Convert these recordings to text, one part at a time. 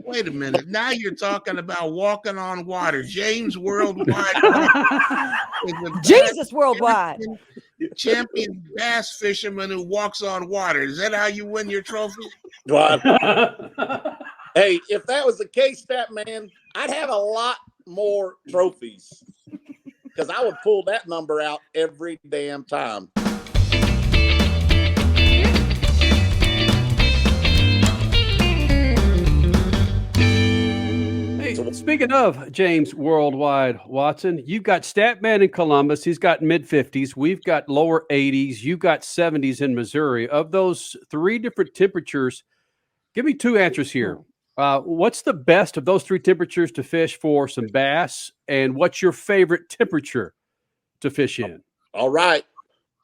Wait a minute. Now you're talking about walking on water. James Worldwide is a Jesus Worldwide. champion bass fisherman who walks on water. Is that how you win your trophy? Hey, if that was the case, that man, I'd have a lot more trophies because I would pull that number out every damn time. Hey, speaking of James Worldwide, Watson, you've got Statman in Columbus. He's got mid-50s. We've got lower 80s. You've got 70s in Missouri. Of those three different temperatures, give me two answers here. What's the best of those three temperatures to fish for some bass? And what's your favorite temperature to fish in? All right.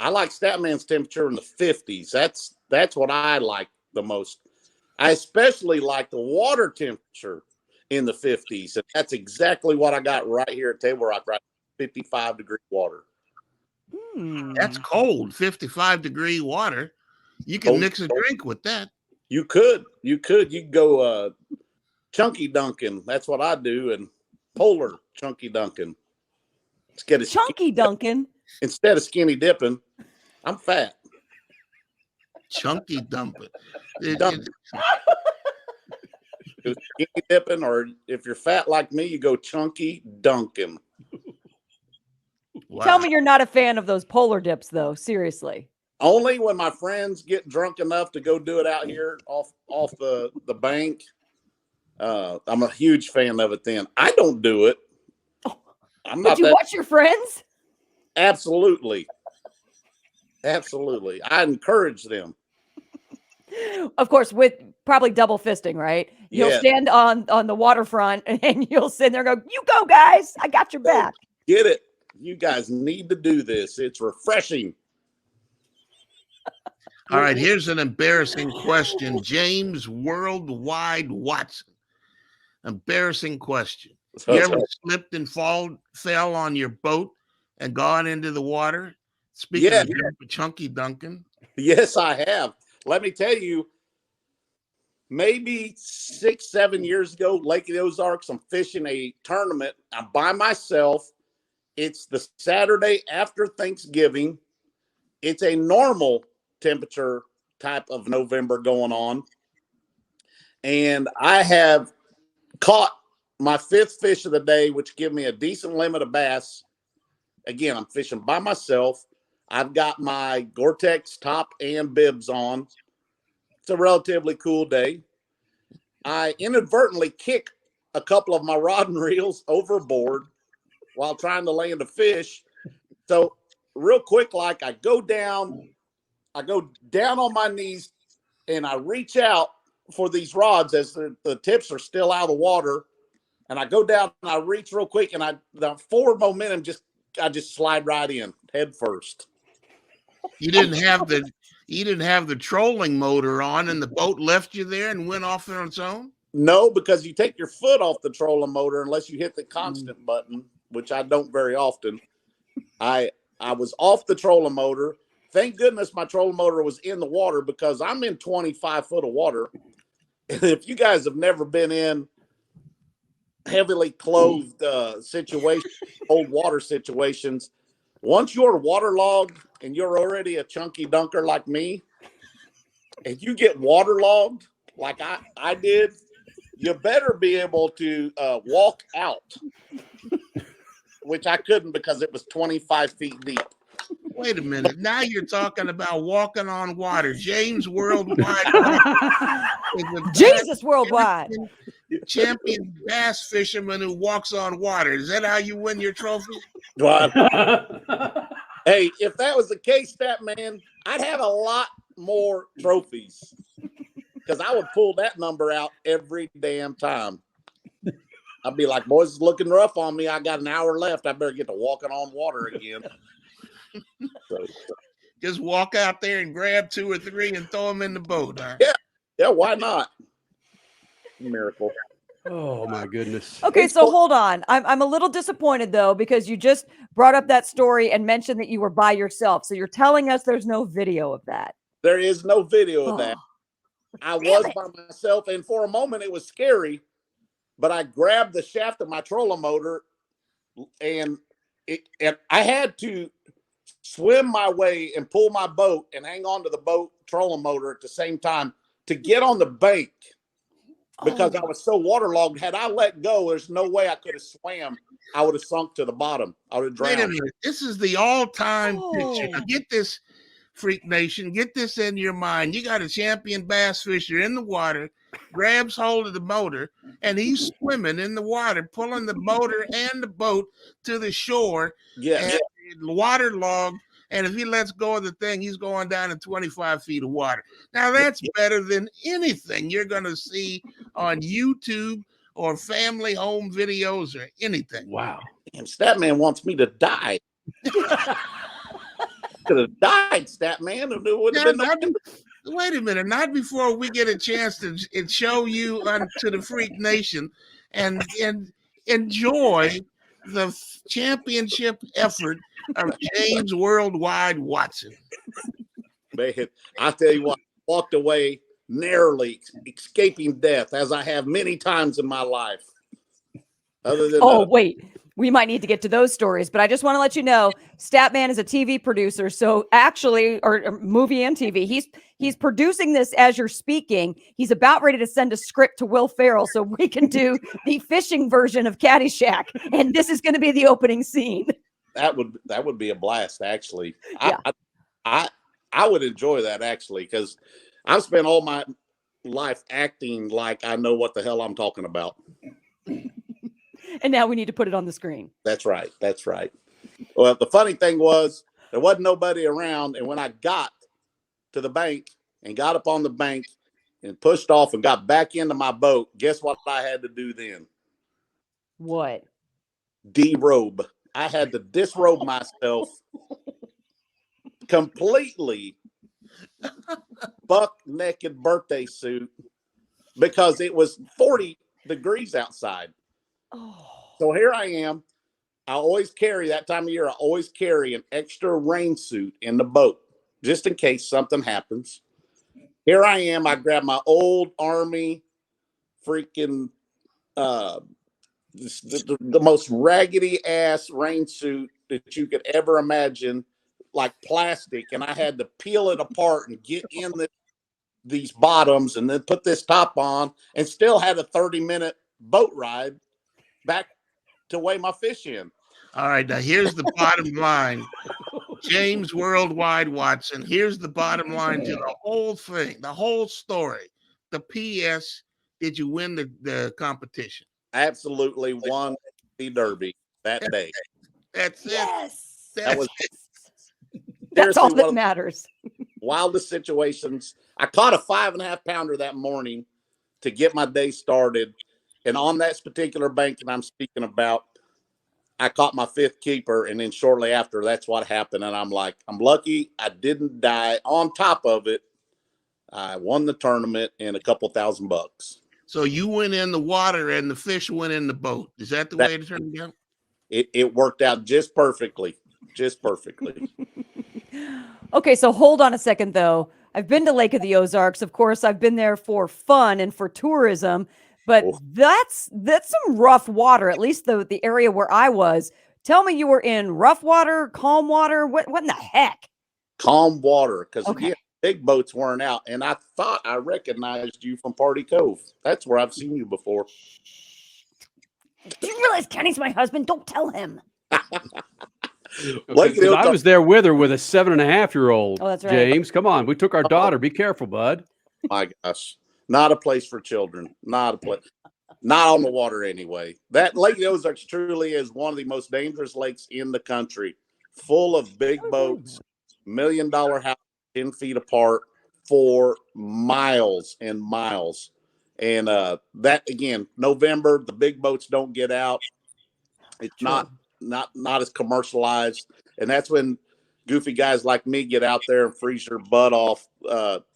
I like Statman's temperature in the 50s. That's what I like the most. I especially like the water temperature in the 50s. And that's exactly what I got right here at Table Rock, right? 55-degree water. That's cold, 55-degree water. You can mix a drink with that. You could go chunky dunking. That's what I do. And polar chunky dunking. Let's get a chunky dunking instead of skinny dipping. I'm fat. Chunky dumping. Skinny dipping, or if you're fat like me, you go chunky dunking. Wow. Tell me you're not a fan of those polar dips, though. Seriously. Only when my friends get drunk enough to go do it out here off the bank. I'm a huge fan of it then. I don't do it. I'm not. Did you watch your friends? Absolutely. Absolutely. I encourage them. Of course, with probably double fisting, right? You'll stand on the waterfront and you'll sit there and go, you go, guys. I got your back. Get it. You guys need to do this. It's refreshing. All right, here's an embarrassing question. James Worldwide Watson. Embarrassing question. You ever slipped and fell on your boat and gone into the water? Speaking of chunky dunking. Yes, I have. Let me tell you, maybe 6-7 years ago, Lake of the Ozarks, I'm fishing a tournament. I'm by myself. It's the Saturday after Thanksgiving. It's a normal temperature type of November going on. And I have caught my 5th fish of the day, which give me a decent limit of bass. Again, I'm fishing by myself. I've got my Gore-Tex top and bibs on. It's a relatively cool day. I inadvertently kick a couple of my rod and reels overboard while trying to land a fish. So real quick, like I go down on my knees and I reach out for these rods as the tips are still out of the water. And I go down and I reach real quick and the forward momentum I just slide right in head first. You didn't have the trolling motor on and the boat left you there and went off on its own? No, because you take your foot off the trolling motor unless you hit the constant button, which I don't very often. I was off the trolling motor. Thank goodness my trolling motor was in the water because I'm in 25 foot of water. And if you guys have never been in heavily clothed situations, cold water situations, once you're waterlogged and you're already a chunky dunker like me, and you get waterlogged like I did, you better be able to walk out, which I couldn't because it was 25 feet deep. Wait a minute. Now you're talking about walking on water. James Worldwide. Jesus Worldwide. Champion bass fisherman who walks on water. Is that how you win your trophy? Hey, if that was the case, that man, I'd have a lot more trophies because I would pull that number out every damn time. I'd be like, boys, it's looking rough on me. I got an hour left. I better get to walking on water again. Just walk out there and grab 2 or 3 and throw them in the boat. Huh? Yeah, why not? Miracle. Oh my goodness. Okay, so hold on. I'm a little disappointed though because you just brought up that story and mentioned that you were by yourself. So you're telling us there's no video of that. There is no video of that. I was by myself, and for a moment it was scary but I grabbed the shaft of my trolling motor, and I had to swim my way and pull my boat and hang on to the boat trolling motor at the same time to get on the bank because I was so waterlogged. Had I let go, there's no way I could have swam. I would have sunk to the bottom. I would have drowned. Wait a minute. This is the all-time picture. Now get this, Freak Nation. Get this in your mind. You got a champion bass fisher in the water, grabs hold of the motor, and he's swimming in the water, pulling the motor and the boat to the shore. Yes. And waterlogged. And if he lets go of the thing, he's going down in 25 feet of water. Now, that's better than anything you're going to see on YouTube or family home videos or anything. Wow. Damn, Statman wants me to die. Could have died, Statman. Wait a minute. Not before we get a chance to show you to the Freak Nation and enjoy the championship effort of James Worldwide Watson. Man, I tell you what, walked away narrowly escaping death, as I have many times in my life. Other than wait, we might need to get to those stories, but I just want to let you know, Statman is a TV producer, so actually, or movie and TV, he's producing this as you're speaking. He's about ready to send a script to Will Ferrell so we can do the fishing version of Caddyshack, and this is going to be the opening scene. That would be a blast, actually. Yeah. I would enjoy that, actually, because I've spent all my life acting like I know what the hell I'm talking about. And now we need to put it on the screen. That's right. That's right. Well, the funny thing was there wasn't nobody around. And when I got to the bank and got up on the bank and pushed off and got back into my boat, guess what I had to do then? What? Derobe. I had to disrobe myself completely, buck naked birthday suit, because it was 40 degrees outside. Oh. So here I am. I always carry, that time of year, I always carry an extra rain suit in the boat just in case something happens. Here I am. I grab my old Army freaking the most raggedy ass rain suit that you could ever imagine, like plastic, and I had to peel it apart and get in these bottoms and then put this top on, and still had a 30-minute boat ride back to weigh my fish in. All right, now here's the bottom line. James Worldwide Watson, here's the bottom line to the whole thing, the whole story. The P.S. Did you win the competition? Absolutely won the Derby that day. That's it. Yes. That's all that matters. Wildest situations. I caught a 5.5 pounder that morning to get my day started. And on that particular bank that I'm speaking about, I caught my 5th keeper. And then shortly after, that's what happened. And I'm like, I'm lucky I didn't die. On top of it, I won the tournament and a couple $1,000. So you went in the water and the fish went in the boat. Is that the way it turned out? It worked out just perfectly. Just perfectly. Okay, so hold on a second, though. I've been to Lake of the Ozarks. Of course, I've been there for fun and for tourism. But that's some rough water, at least the area where I was. Tell me you were in rough water, calm water. What in the heck? Calm water, because again, big boats weren't out. And I thought I recognized you from Party Cove. That's where I've seen you before. Do you realize Kenny's my husband? Don't tell him. I was there with her with a 7.5-year-old. Oh, that's right. James, come on. We took our daughter. Be careful, bud. My gosh. Not a place for children. Not a place. Not on the water anyway. That Lake of the Ozarks truly is one of the most dangerous lakes in the country. Full of big boats, $1 million houses 10 feet apart for miles and miles. And that, again, November, the big boats don't get out. It's not as commercialized. And that's when goofy guys like me get out there and freeze your butt off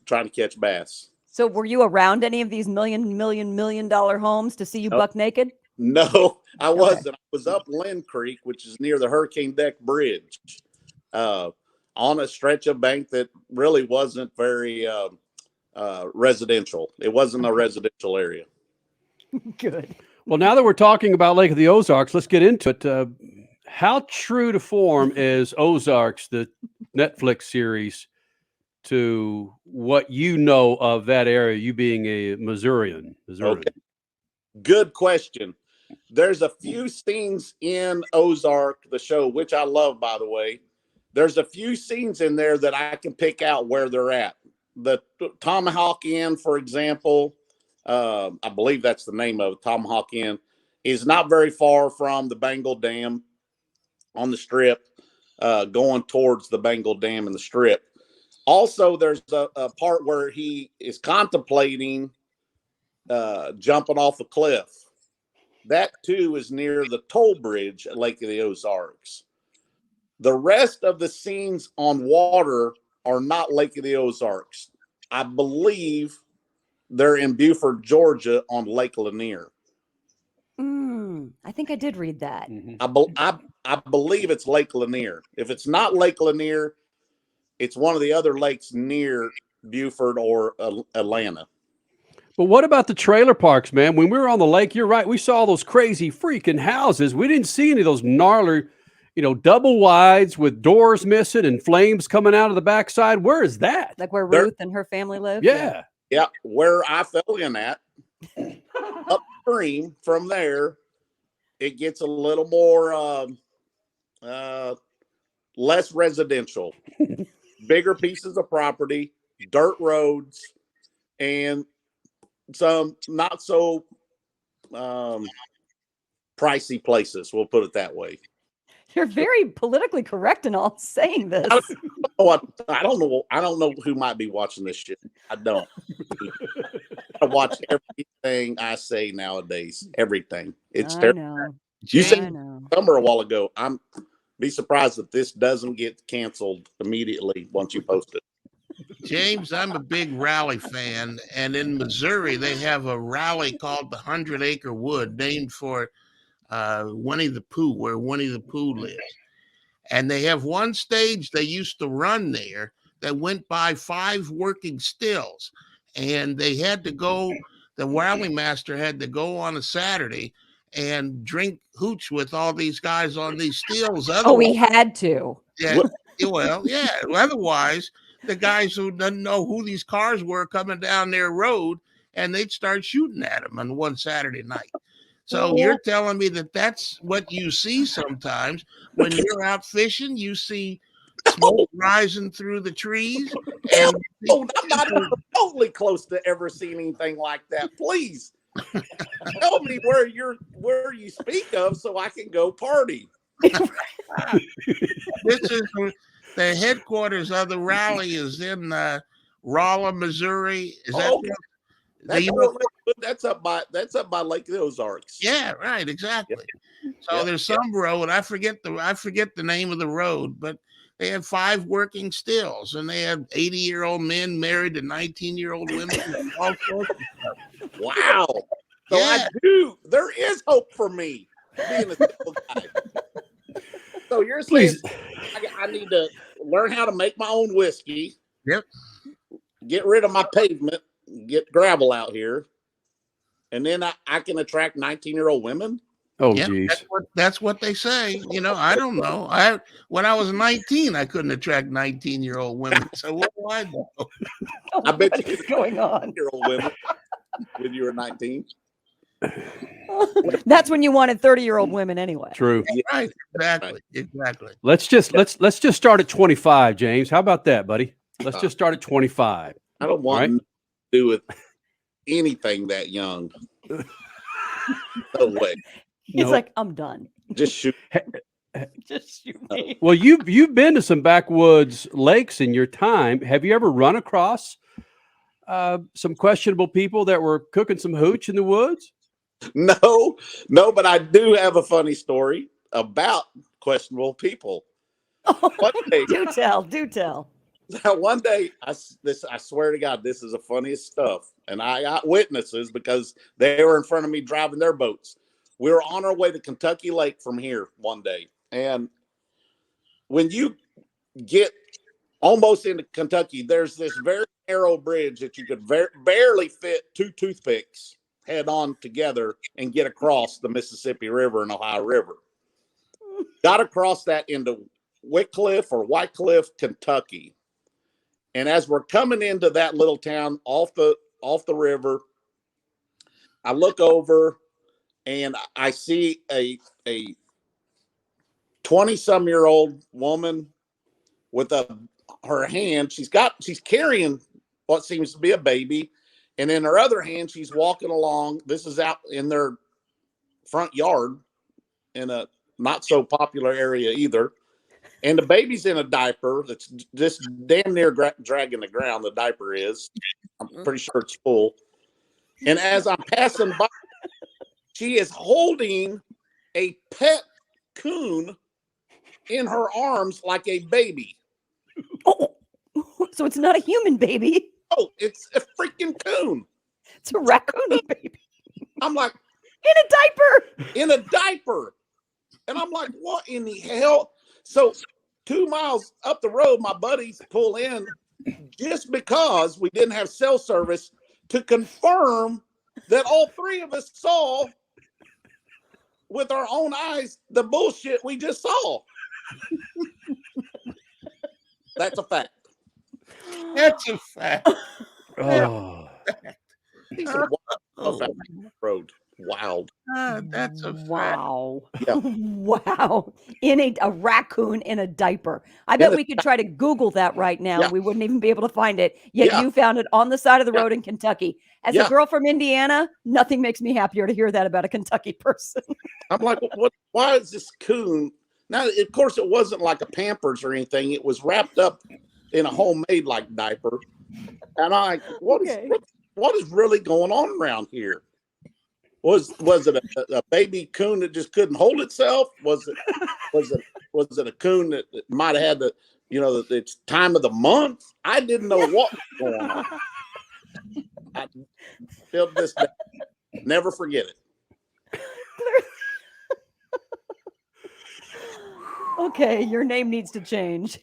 trying to catch bass. So were you around any of these $1 million homes to see you buck naked? No, I wasn't. I was up Lynn Creek, which is near the Hurricane Deck Bridge, on a stretch of bank that really wasn't very residential. It wasn't a residential area. Good. Well, now that we're talking about Lake of the Ozarks, let's get into it. How true to form is Ozarks, the Netflix series, to what you know of that area, you being a Missourian? Okay. Good question. There's a few scenes in Ozark, the show, which I love, by the way. There's a few scenes in there that I can pick out where they're at. The Tomahawk Inn, for example, I believe that's the name of it, Tomahawk Inn, is not very far from the Bengal Dam on the Strip, going towards the Bengal Dam and the Strip. Also, there's a part where he is contemplating jumping off a cliff. That, too, is near the toll bridge at Lake of the Ozarks. The rest of the scenes on water are not Lake of the Ozarks. I believe they're in Beaufort, Georgia on Lake Lanier. I think I did read that. I believe it's Lake Lanier. If it's not Lake Lanier, it's one of the other lakes near Beaufort or Atlanta. But what about the trailer parks, man? When we were on the lake, you're right. We saw those crazy freaking houses. We didn't see any of those gnarly, double wides with doors missing and flames coming out of the backside. Where is that? Like where Ruth and her family live? Yeah. Yeah. Where I fell in at, upstream from there, it gets a little more, less residential, bigger pieces of property, dirt roads, and some not so pricey places. We'll put it that way. You're very politically correct in all saying this. I don't know who might be watching this shit. I don't. I watch everything I say nowadays. Everything. It's terrible. Know. You said Summer a while ago. I'm be surprised if this doesn't get canceled immediately once you post it. James, I'm a big rally fan, and in Missouri they have a rally called the 100 Acre Wood, named for Winnie the Pooh, where Winnie the Pooh lives. And they have one stage they used to run there that went by 5 working stills, and they had to go. The rally master had to go on a Saturday and drink hooch with all these guys on these stills. He had to. Yeah, well, yeah. Otherwise, the guys who didn't know who these cars were coming down their road, and they'd start shooting at them on one Saturday night. So you're telling me that that's what you see sometimes when you're out fishing? You see smoke rising through the trees? And I'm not remotely close to ever seeing anything like that. Please tell me where you speak of so I can go party. This is the headquarters of the rally is in Rolla, Missouri. Is that's up by Lake of the Ozarks. Yeah, right, exactly. Yeah. So there's some road. I forget the name of the road, but they had 5 working stills, and they had 80-year-old men married to 19-year-old women. And all sorts of stuff. Wow. So yeah. There is hope for me being a single guy. So you're saying I need to learn how to make my own whiskey. Yep. Get rid of my pavement, get gravel out here, and then I can attract 19-year-old women. Oh, geez. That's what they say. I don't know. When I was 19, I couldn't attract 19-year-old women. So what do I know? I bet you what's going on. Year-old women when you were 19. That's when you wanted 30-year-old women anyway. True. Right. Exactly. Let's just start at 25, James. How about that, buddy? Let's just start at 25. I don't want to do with anything that young. No way. He's like, I'm done. Just shoot. Just shoot me. Well, you've been to some backwoods lakes in your time. Have you ever run across some questionable people that were cooking some hooch in the woods? No, but I do have a funny story about questionable people. Do tell. One day, I swear to God, this is the funniest stuff. And I got witnesses because they were in front of me driving their boats. We were on our way to Kentucky Lake from here one day. And when you get almost into Kentucky, there's this very narrow bridge that you could barely fit 2 toothpicks head on together and get across the Mississippi River and Ohio River. Got across that into Wycliffe or Wycliffe, Kentucky. And as we're coming into that little town off the river, I look over and I see a 20-some-year-old woman with her hand. She's carrying what seems to be a baby. And in her other hand, she's walking along. This is out in their front yard in a not so popular area either. And the baby's in a diaper that's just damn near dragging the ground. The diaper is. I'm pretty sure it's full. And as I'm passing by, she is holding a pet coon in her arms like a baby. Oh, so it's not a human baby. Oh, it's a freaking coon. It's a raccoon baby. I'm like, in a diaper. And I'm like, what in the hell? So 2 miles up the road, my buddies pull in just because we didn't have cell service to confirm that all three of us saw with our own eyes the bullshit we just saw. That's a fact. That's a fact. Oh, He said, wow, road. Wild. That's a fact. Wow. Yeah. Wow. In a raccoon in a diaper. I bet we could try to Google that right now. Yeah. We wouldn't even be able to find it. Yet Yeah. you found it on the side of the road in Kentucky. As a Yeah. girl from Indiana, nothing makes me happier to hear that about a Kentucky person. I'm like, what? Why is this coon? Now, of course, it wasn't like a Pampers or anything. It was wrapped up in a homemade like diaper. And I'm like, what is really going on around here? Was it a baby coon that just couldn't hold itself? Was it a coon that might have had it's time of the month? I didn't know what was going on. I feel this day. Never forget it. Okay, your name needs to change.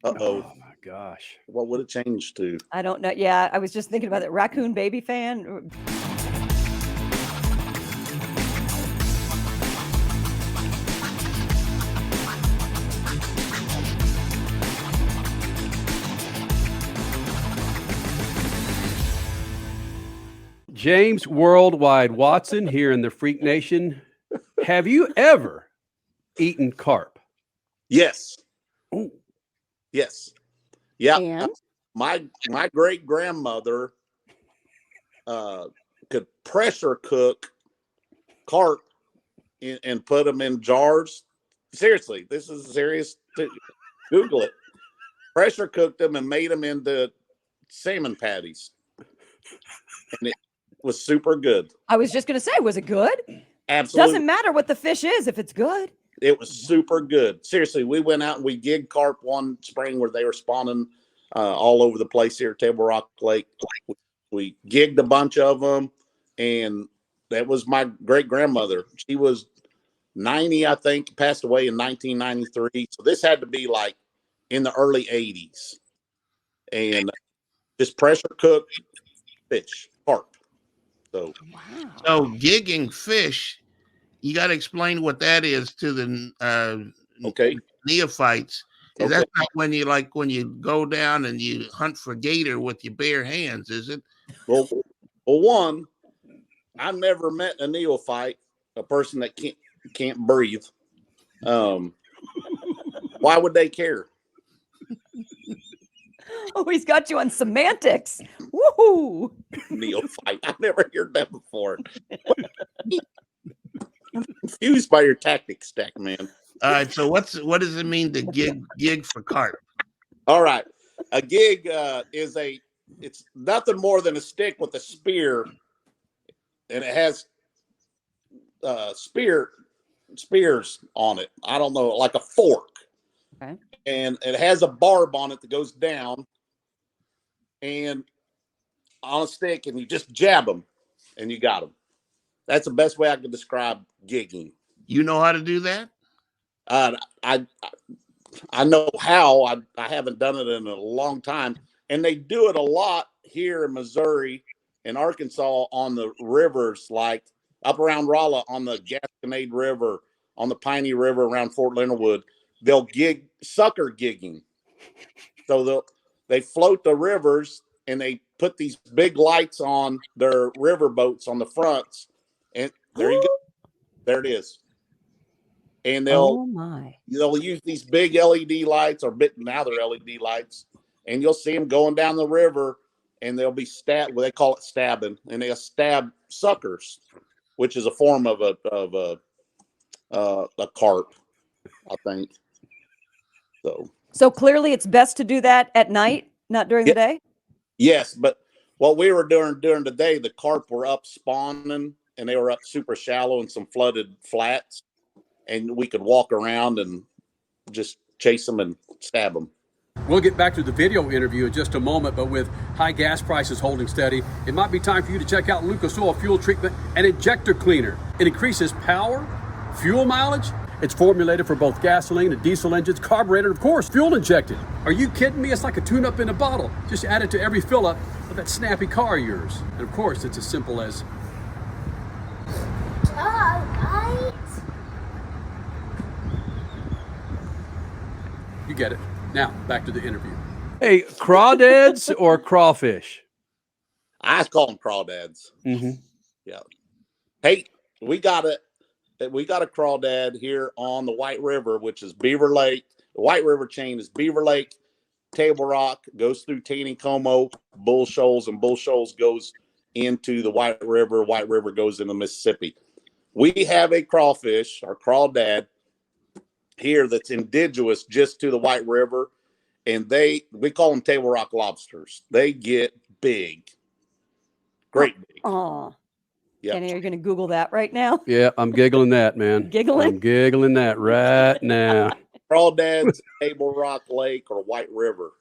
Uh-oh. oh my gosh. What would it change to? I don't know. Yeah, I was just thinking about that raccoon baby fan. James Worldwide Watson here in the Freak Nation. Have you ever eaten carp? Yes. Ooh. Yes. Yeah. And? My great grandmother could pressure cook carp and put them in jars. Seriously, this is serious. Google it. Pressure cooked them and made them into salmon patties. And it was super good. I was just going to say, was it good? Absolutely. Doesn't matter what the fish is if it's good. It was super good. Seriously, we went out and we gigged carp one spring where they were spawning all over the place here at Table Rock Lake. We gigged a bunch of them, and that was my great-grandmother. She was 90, I think, passed away in 1993. So this had to be like in the early 80s. And just pressure cooked fish, carp. So, Wow. So gigging fish, you got to explain what that is to the okay. neophytes. Okay. That's not when you go down and you hunt for gator with your bare hands, is it? Well, one, I've never met a neophyte, a person that can't breathe. Why would they care? Oh, he's got you on semantics. Woohoo! Neophyte. I've never heard that before. I'm confused by your tactic stack, man. All right. So what does it mean to gig for carp? All right. A gig it's nothing more than a stick with a spear, and it has spears on it. I don't know, like a fork. Okay. And it has a barb on it that goes down and on a stick, and you just jab them and you got them. That's the best way I could describe gigging. You know how to do that? I know how. I haven't done it in a long time, and they do it a lot here in Missouri in Arkansas on the rivers, like up around Rolla on the Gasconade River, on the Piney River around Fort Leonard Wood, they'll sucker gigging. So they float the rivers and they put these big lights on their river boats on the fronts, and there you go. There it is. And they'll use these big LED lights, or now they're LED lights, and you'll see them going down the river, and they'll be they call it stabbing, and they'll stab suckers, which is a form of a carp, I think. So clearly it's best to do that at night, not during the day? Yes, but what we were doing during the day, the carp were up spawning, and they were up super shallow in some flooded flats, and we could walk around and just chase them and stab them. We'll get back to the video interview in just a moment, but with high gas prices holding steady, it might be time for you to check out Lucas Oil Fuel Treatment and Injector Cleaner. It increases power, fuel mileage. It's formulated for both gasoline and diesel engines, carbureted, of course, fuel injected. Are you kidding me? It's like a tune-up in a bottle. Just add it to every fill-up of that snappy car of yours. And of course, it's as simple as... You get it. Now, back to the interview. Hey, crawdads or crawfish? I call them crawdads. Mm-hmm. Yeah. Hey, we got a crawdad here on the White River, which is Beaver Lake. The White River chain is Beaver Lake, Table Rock, goes through Taneycomo, Bull Shoals, and Bull Shoals goes into the White River. White River goes into Mississippi. We have a crawfish, our crawdad, here that's indigenous just to the White River, and we call them Table Rock lobsters. They get big, great big. Oh, yeah. Kenny, are you going to Google that right now? Yeah, I'm giggling that, man. Giggling? I'm giggling that right now. Crawdads, Table Rock Lake, or White River,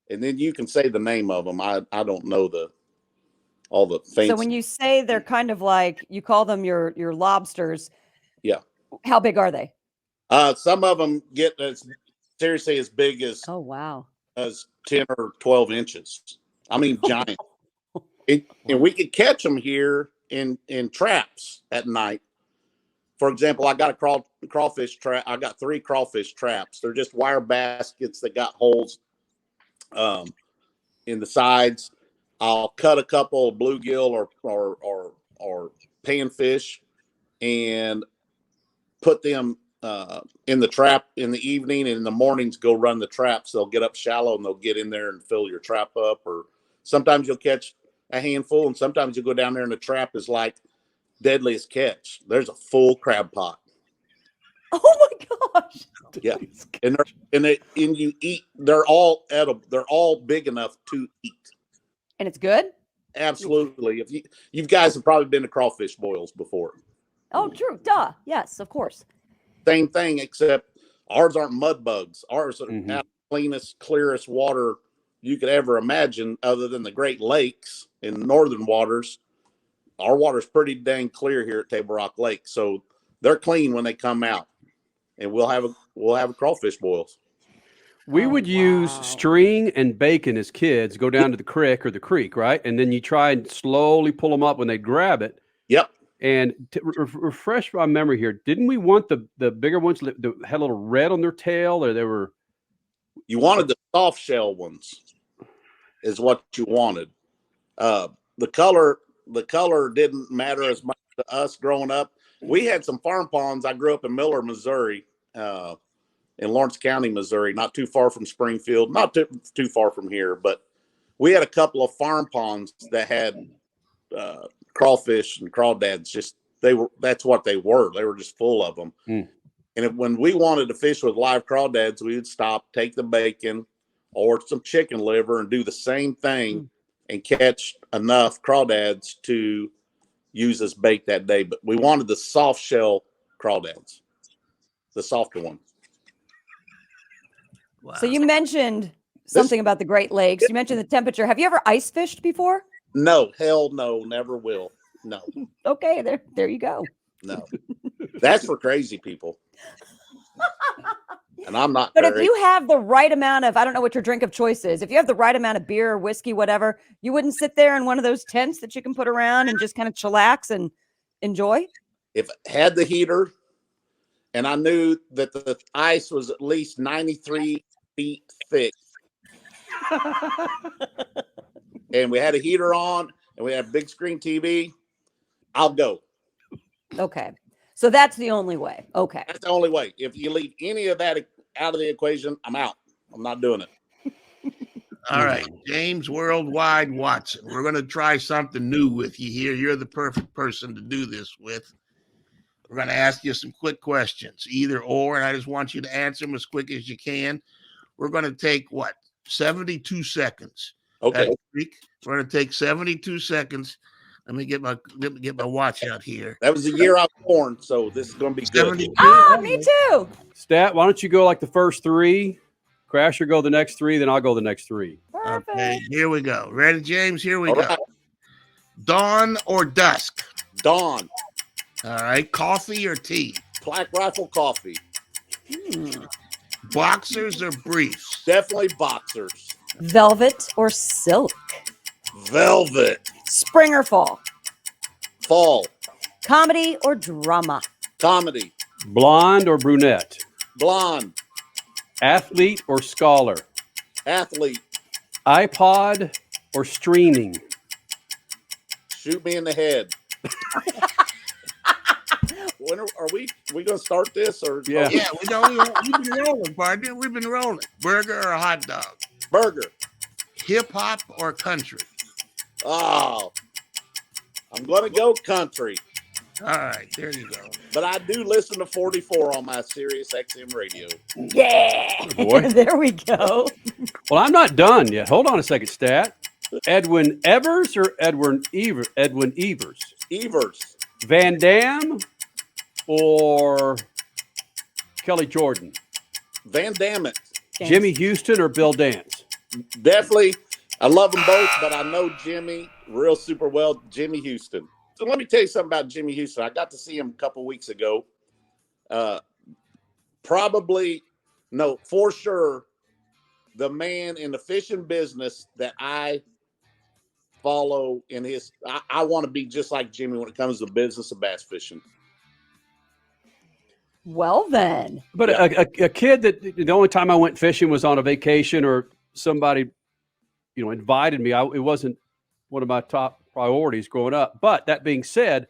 and then you can say the name of them. I don't know all the fancy. So when you say they're kind of like, you call them your lobsters. Yeah. How big are they? Some of them get seriously as big as as 10 or 12 inches. I mean, giant. And we could catch them here in traps at night. For example, I got a crawfish trap. I got 3 crawfish traps. They're just wire baskets that got holes in the sides. I'll cut a couple of bluegill or panfish and put them in the trap in the evening, and in the mornings go run the traps. They'll get up shallow and they'll get in there and fill your trap up. Or sometimes you'll catch a handful, and sometimes you go down there and the trap is like deadliest catch. There's a full crab pot. Oh my gosh! Yeah, and you eat. They're all edible. They're all big enough to eat. And it's good. Absolutely. If you guys have probably been to crawfish boils before. Oh, true. Duh. Yes, of course. Same thing, except ours aren't mud bugs. Ours are the cleanest, clearest water you could ever imagine, other than the Great Lakes in northern waters. Our water's pretty dang clear here at Table Rock Lake, so they're clean when they come out, and we'll have a crawfish boils. We would use string and bacon as kids, go down to the creek or the creek, right? And then you try and slowly pull them up when they grab it. Yep. And to refresh my memory here, didn't we want the bigger ones that had a little red on their tail, or they were? You wanted the soft shell ones, is what you wanted. The color didn't matter as much to us growing up. We had some farm ponds. I grew up in Miller, Missouri, in Lawrence County, Missouri, not too far from Springfield, not too far from here, but we had a couple of farm ponds that had crawfish and crawdads. That's what they were. They were just full of them. And when we wanted to fish with live crawdads, we would stop, take the bacon or some chicken liver and do the same thing and catch enough crawdads to use as bait that day. But we wanted the soft shell crawdads, the softer one. Wow. So you mentioned something about the Great Lakes. You mentioned the temperature. Have you ever ice fished before? No, hell no, never will. No. Okay, there you go. No. That's for crazy people. and I'm not. But if very- you have the right amount of, I don't know what your drink of choice is. If you have the right amount of beer or whiskey, whatever, you wouldn't sit there in one of those tents that you can put around and just kind of chillax and enjoy. if it had the heater, and I knew that the ice was at least 93 feet thick, and we had a heater on, and we had a big screen TV, I'll go. Okay. So that's the only way. Okay. That's the only way. If you leave any of that out of the equation, I'm out. I'm not doing it. All right, James Worldwide Watson. We're going to try something new with you here. You're the perfect person to do this with. We're going to ask you some quick questions, either or, and I just want you to answer them as quick as you can. We're going to take, 72 seconds. Okay. We're going to take 72 seconds. Let me get my watch out here. That was the year I was born, so this is going to be good. 72. Ah, me too. Stat, why don't you go like the first three? Crasher go the next three, then I'll go the next three. Perfect. Okay, here we go. Ready, James? Here we All go. right. Dawn or dusk? Dawn, All right. Coffee or tea? Black Rifle coffee, Boxers or briefs? definitely boxers, Velvet or silk? velvet, Spring or fall? fall, Comedy or drama? comedy, Blonde or brunette? blonde, Athlete or scholar? athlete, iPod or streaming? shoot me in the head. When are we going to start this? Or Yeah. Yeah, we've been rolling, partner. We've been rolling. Burger or hot dog? burger? Hip hop or country? Oh, I'm going to go country, All right, there you go. but I do listen to 44 on my Sirius XM radio. Yeah. Boy. There we go. Well, I'm not done yet. Hold on a second, Stat. Edwin Evers or Edwin Evers? Evers, Van Dam or Kelly Jordan? Van Damme. Jimmy Houston or Bill Dance? Definitely. I love them both, but I know Jimmy real super well, Jimmy Houston. So let me tell you something about Jimmy Houston. I got to see him a couple weeks ago. For sure, the man in the fishing business that I follow in his, I want to be just like Jimmy when it comes to the business of bass fishing. Well, then. But Yeah. a kid that the only time I went fishing was on a vacation or somebody, invited me. It wasn't one of my top priorities growing up. But that being said,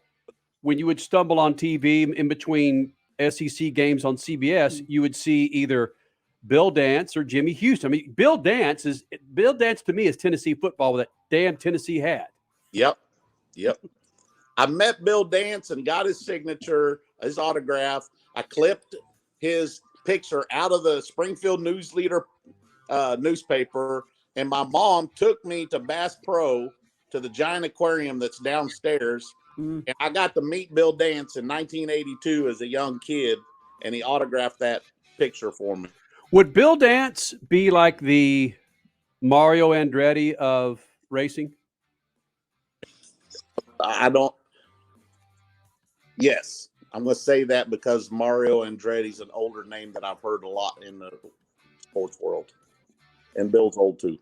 when you would stumble on TV in between SEC games on CBS, you would see either Bill Dance or Jimmy Houston. I mean, Bill Dance to me is Tennessee football with that damn Tennessee hat. Yep. I met Bill Dance and got his signature, his autograph. I clipped his picture out of the Springfield News Leader newspaper, and my mom took me to Bass Pro to the giant aquarium that's downstairs, and I got to meet Bill Dance in 1982 as a young kid, and he autographed that picture for me. Would Bill Dance be like the Mario Andretti of racing? Yes, I'm going to say that because Mario Andretti's an older name that I've heard a lot in the sports world, and Bill's old too.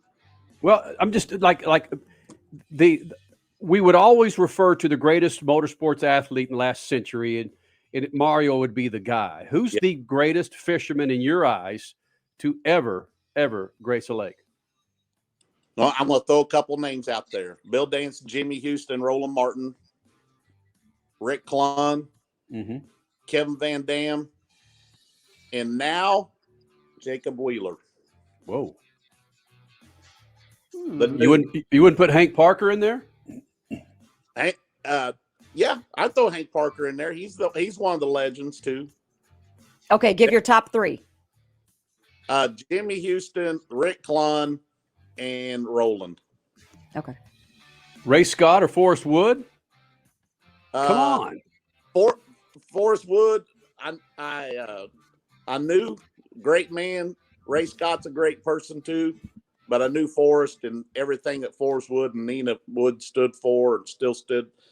Well, I'm just we would always refer to the greatest motorsports athlete in the last century, and Mario would be the guy. Who's the greatest fisherman in your eyes to ever grace a lake? Well, I'm going to throw a couple names out there: Bill Dance, Jimmy Houston, Roland Martin, Rick Clunn, Kevin Van Dam, and now Jacob Wheeler. Whoa! But You wouldn't put Hank Parker in there? Hank, yeah, I'd throw Hank Parker in there. He's one of the legends too. Okay, give your top three. Jimmy Houston, Rick Clunn, and Roland. Okay. Ray Scott or Forrest Wood? Come on. Forrest Wood. I knew, great man. Ray Scott's a great person too, but I knew Forrest and everything that Forrest Wood and Nina Wood stood for and still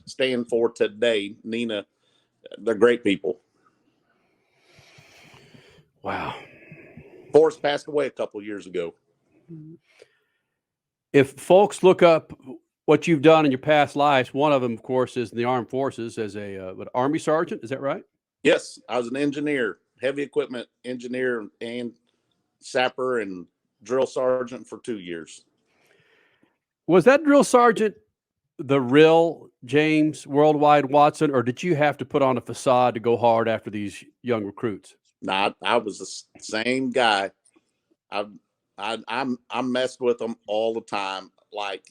stand for today. Nina, they're great people. Wow. Forrest passed away a couple years ago. If folks look up what you've done in your past lives, one of them, of course, is in the armed forces as a Army sergeant. Is that right? Yes, I was an engineer, heavy equipment engineer and sapper and drill sergeant for 2 years. Was that drill sergeant the real James Worldwide Watson, or did you have to put on a facade to go hard after these young recruits? No, I was the same guy. I messed with them all the time. Like,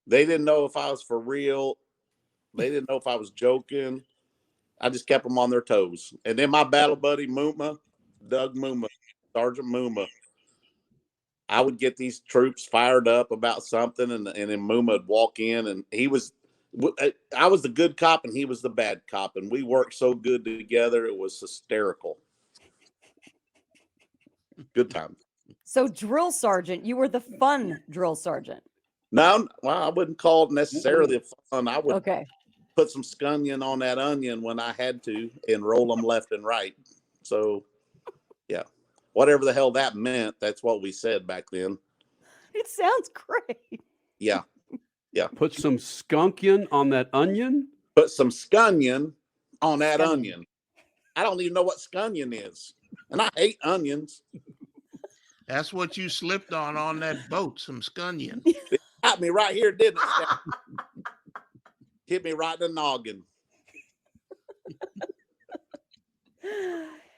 they didn't know if I was for real. They didn't know if I was joking. I just kept them on their toes. And then my battle buddy, Doug Muma, Sergeant Muma, I would get these troops fired up about something, and then Muma would walk in, and I was the good cop, and he was the bad cop, and we worked so good together. It was hysterical. Good time. So drill sergeant, you were the fun drill sergeant. No, well, I wouldn't call it necessarily fun. I would put some scunion on that onion when I had to and roll them left and right. So, yeah, whatever the hell that meant, that's what we said back then. It sounds great. Yeah. Yeah. Put some skunkion on that onion? Put some scunion on that onion. I don't even know what scunion is. And I hate onions. That's what you slipped on that boat, some scunion. It got me right here, didn't it? Hit me right in the noggin.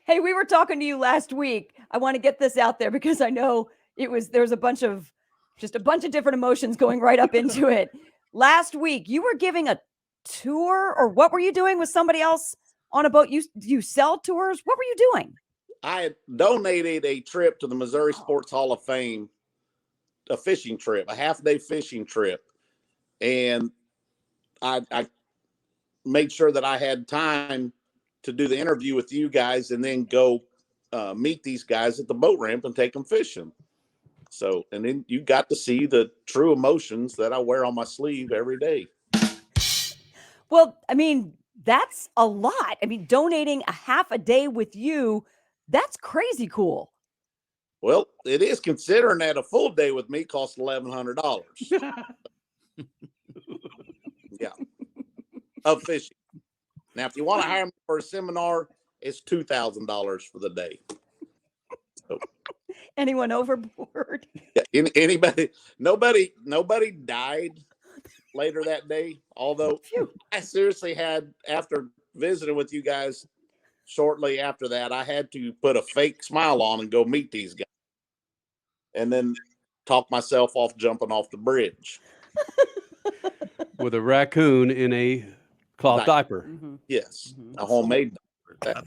Hey, we were talking to you last week. I want to get this out there because I know there's a bunch of different emotions going right up into it. Last week, you were giving a tour, or what were you doing with somebody else on a boat? You sell tours? What were you doing? I had donated a trip to the Missouri Sports Hall of Fame, a fishing trip, a half-day fishing trip. And I made sure that I had time to do the interview with you guys and then go meet these guys at the boat ramp and take them fishing. So, and then you got to see the true emotions that I wear on my sleeve every day. Well, I mean, that's a lot. I mean, donating a half a day with you, that's crazy cool. Well, it is, considering that a full day with me costs $1,100. Yeah. Of fishing. Now, if you want to hire me for a seminar, it's $2,000 for the day. So, anyone overboard? Yeah, anybody, nobody died later that day. Although I seriously had, after visiting with you guys shortly after that, I had to put a fake smile on and go meet these guys, and then talk myself off jumping off the bridge with a raccoon in a cloth diaper. Mm-hmm. Yes, a homemade diaper.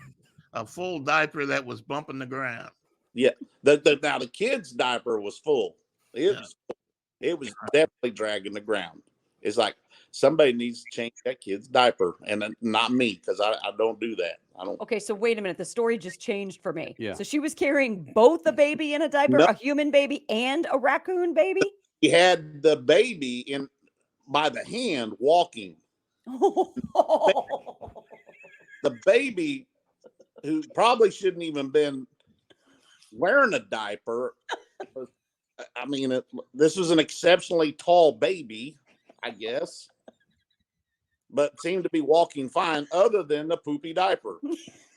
A full diaper that was bumping the ground. Yeah, now the kid's diaper was full. It was definitely dragging the ground. It's like somebody needs to change that kid's diaper, and not me, because I don't do that. I don't. Okay, so wait a minute. The story just changed for me. Yeah. So she was carrying both a baby in a diaper, a human baby and a raccoon baby? He had the baby in by the hand walking. The baby, who probably shouldn't even been wearing a diaper. I mean, this was an exceptionally tall baby, I guess, but seemed to be walking fine other than the poopy diaper.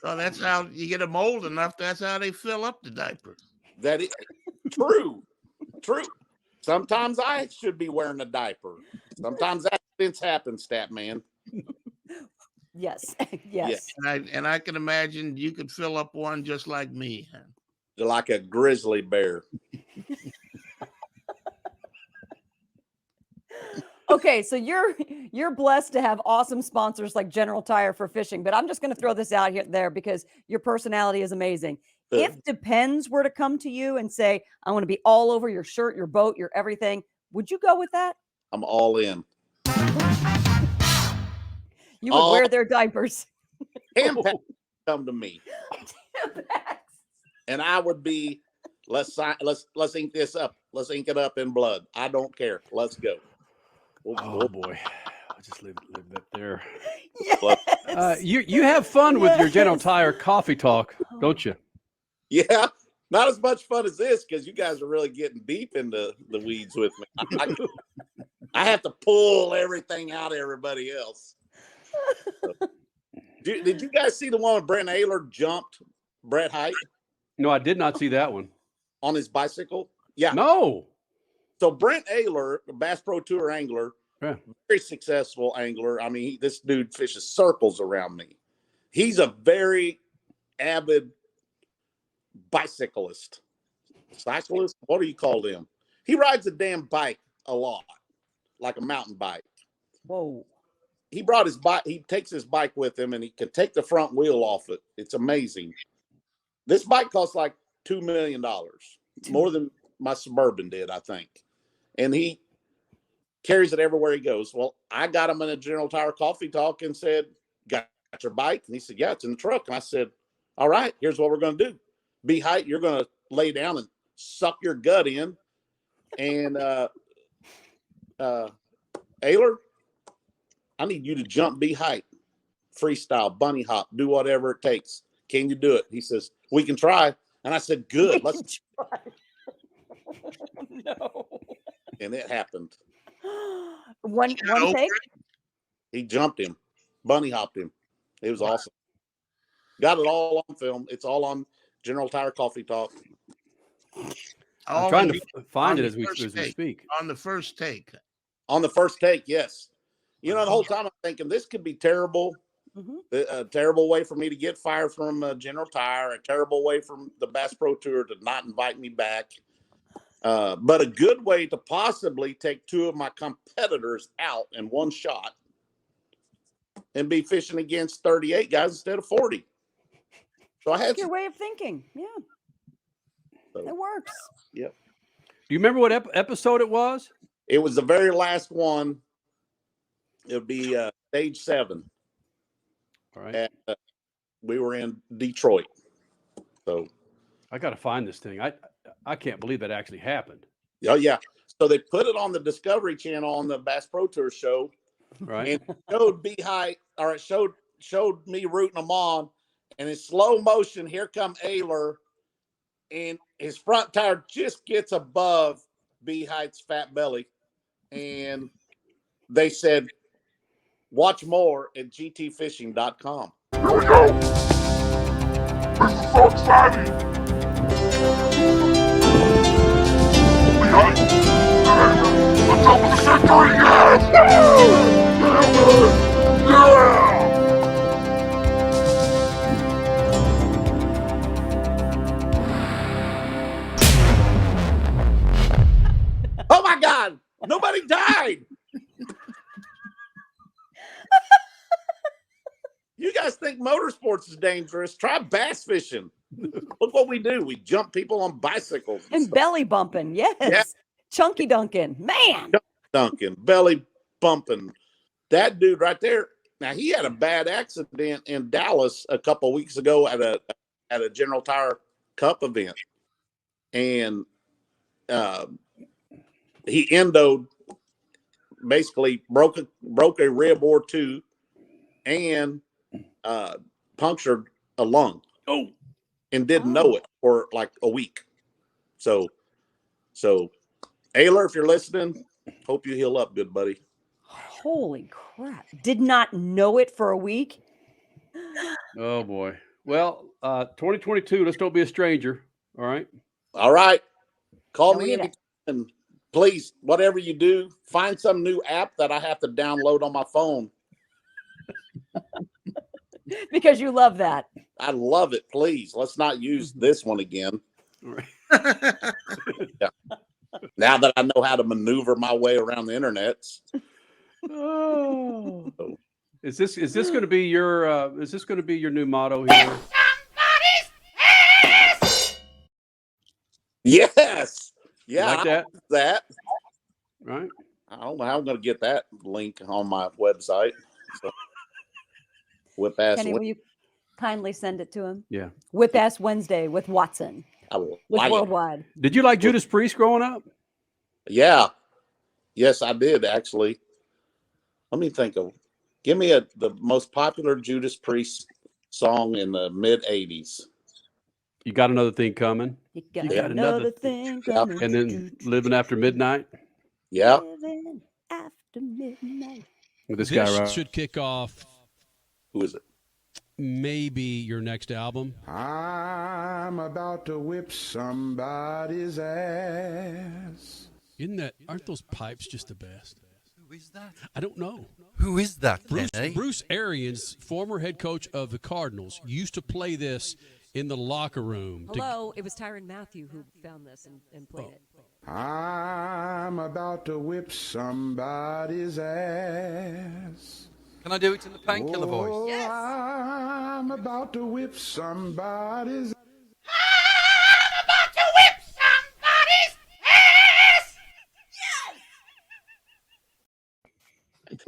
So that's how you get them old enough. That's how they fill up the diaper. That is true. Sometimes I should be wearing a diaper. Sometimes accidents happen, Stat Man. Yes. And I can imagine you could fill up one just like me. Like a grizzly bear. Okay, so you're blessed to have awesome sponsors like General Tire for fishing, but I'm just going to throw this out there because your personality is amazing. If Depends were to come to you and say, I want to be all over your shirt, your boat, your everything, would you go with that? I'm all in. You would wear their diapers. Tampax come to me. And I would be, let's ink this up. Let's ink it up in blood. I don't care. Let's go. Oh boy, I'll just leave that there. Yes. You have fun with your General Tire coffee talk, don't you? Yeah, Not as much fun as this because you guys are really getting deep into the weeds with me. I have to pull everything out of everybody else. So, did you guys see the one where Brent Ayler jumped Brett Hite? No, I did not see that one. On his bicycle? Yeah. No. So Brent Ayler, the Bass Pro Tour angler, Yeah. very successful angler. I mean, this dude fishes circles around me. He's a very avid bicyclist. Cyclist? What do you call them? He rides a damn bike a lot, like a mountain bike. Whoa. He brought his bike. He takes his bike with him, and he can take the front wheel off it. It's amazing. This bike costs like $2 million, more than my Suburban did, I think. And he carries it everywhere he goes. Well, I got him in a General Tire coffee talk and said, "Got your bike?" And he said, "Yeah, it's in the truck." And I said, "All right, here's what we're going to do. B-Hite, you're going to lay down and suck your gut in. And Ayler, I need you to jump B-Hite, freestyle, bunny hop, do whatever it takes. Can you do it?" He says, "We can try." And I said, "Good, let's try." No. And it happened. One take? He jumped him, bunny hopped him. It was awesome. Got it all on film. It's all on General Tire Coffee Talk. I'm trying to find it as we speak. On the first take. On the first take, yes. You know, the whole time I'm thinking this could be terrible. A terrible way for me to get fired from General Tire, a terrible way from the Bass Pro Tour to not invite me back. But a good way to possibly take two of my competitors out in one shot and be fishing against 38 guys instead of 40. So I had your way of thinking. Yeah. So, it works. Yep. Do you remember what episode it was? It was the very last one. It would be stage 7. All right. And, we were in Detroit. So I got to find this thing. I can't believe that actually happened. Oh yeah. So they put it on the Discovery Channel on the Bass Pro Tour show. Right. And it showed B-Hite, or it showed me rooting them on. And in slow motion, here come Ayler, and his front tire just gets above B-Hite's fat belly. And they said, "Watch more at gtfishing.com. Here we go. This is so exciting. B-Hite, let's go with the victory, yes! Yeah! Oh my God! Nobody died! You guys think motorsports is dangerous? Try bass fishing. Look what we do. We jump people on bicycles. And belly bumping. Yes. Yeah. Chunky Duncan. Man. Duncan. Belly bumping. That dude right there. Now, he had a bad accident in Dallas a couple of weeks ago at a General Tire Cup event. And he endoed, basically broke a rib or two, and punctured a lung. Oh, and didn't know it for like a week. So Ayler, if you're listening, hope you heal up, good buddy. Holy crap. Did not know it for a week. Oh boy. Well, 2022, let's don't be a stranger. All right. All right. Call me anytime. And please, whatever you do, find some new app that I have to download on my phone. Because you love that. I love it. Please, let's not use this one again. Right. Yeah. Now that I know how to maneuver my way around the internet. Oh. Is this going to be your new motto here? Yes. Yeah. You like that? Right. I don't know how I'm going to get that link on my website. So, Whip-Ass. Kenny, will you kindly send it to him? Yeah. Whip-Ass Wednesday with Watson. I will. With Worldwide. Did you like Judas Priest growing up? Yeah. Yes, I did, actually. Let me think of. Give me the most popular Judas Priest song in the mid-'80s. You got another thing coming. You got, got another thing coming. And then living after midnight. Yeah. Living after midnight. With this guy, right? should kick off Who is it? maybe your next album. I'm about to whip somebody's ass. Aren't those pipes just the best? Who is that? I don't know. Who is that, Kenny? Bruce Arians, former head coach of the Cardinals, used to play this in the locker room. Hello, it was Tyrann Mathieu who found this and played it. I'm about to whip somebody's ass. Can I do it in the painkiller voice? Oh, I'm about to whip somebody's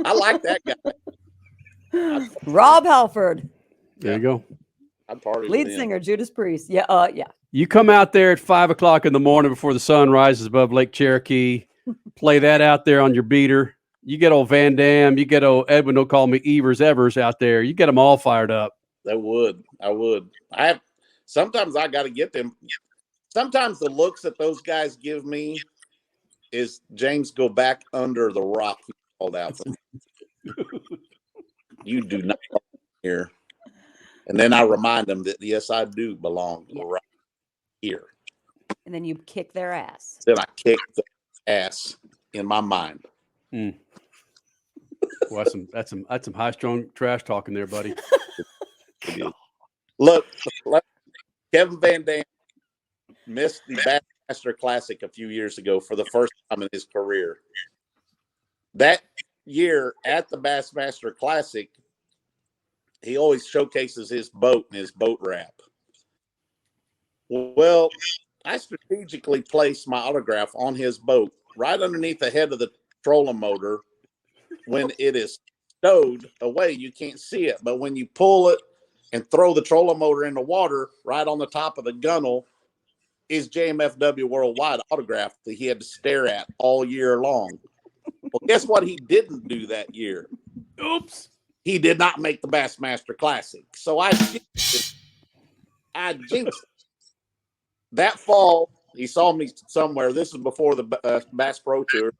I like that guy. Rob Halford, There you go. I partied lead with him. singer, Judas Priest. Yeah, yeah. You come out there at 5 o'clock in the morning before the sun rises above Lake Cherokee, play that out there on your beater. You get old Van Dam, you get old Edwin, don't call me Evers out there. You get them all fired up. I would. Sometimes I got to get them. Sometimes the looks that those guys give me is James, go back under the rock you called out for. You do not belong here. And then I remind them that, yes, I do belong right here. And then you kick their ass. Then I kick the ass in my mind. Well, that's some high strung trash talking there, buddy. Look, Kevin Van Dam missed the Bassmaster Classic a few years ago for the first time in his career. That year at the Bassmaster Classic, he always showcases his boat and his boat wrap. Well, I strategically placed my autograph on his boat right underneath the head of the trolling motor. When it is stowed away, you can't see it. But when you pull it and throw the trolling motor in the water, right on the top of the gunnel is JMFW Worldwide autograph that he had to stare at all year long. Well, guess what he didn't do that year? Oops. He did not make the Bassmaster Classic. So I jinxed it. That fall, he saw me somewhere. This is before the Bass Pro Tour.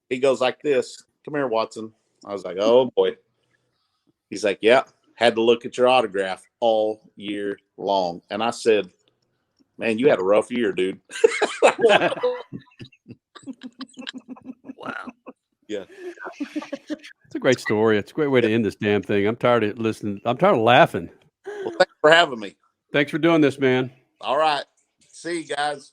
He goes like this. Come here, Watson. I was like, oh, boy. He's like, yeah, had to look at your autograph all year long. And I said, man, you had a rough year, dude. Wow. Yeah. It's a great story. It's a great way to end this damn thing. I'm tired of listening. I'm tired of laughing. Well, thanks for having me. Thanks for doing this, man. All right. See you guys.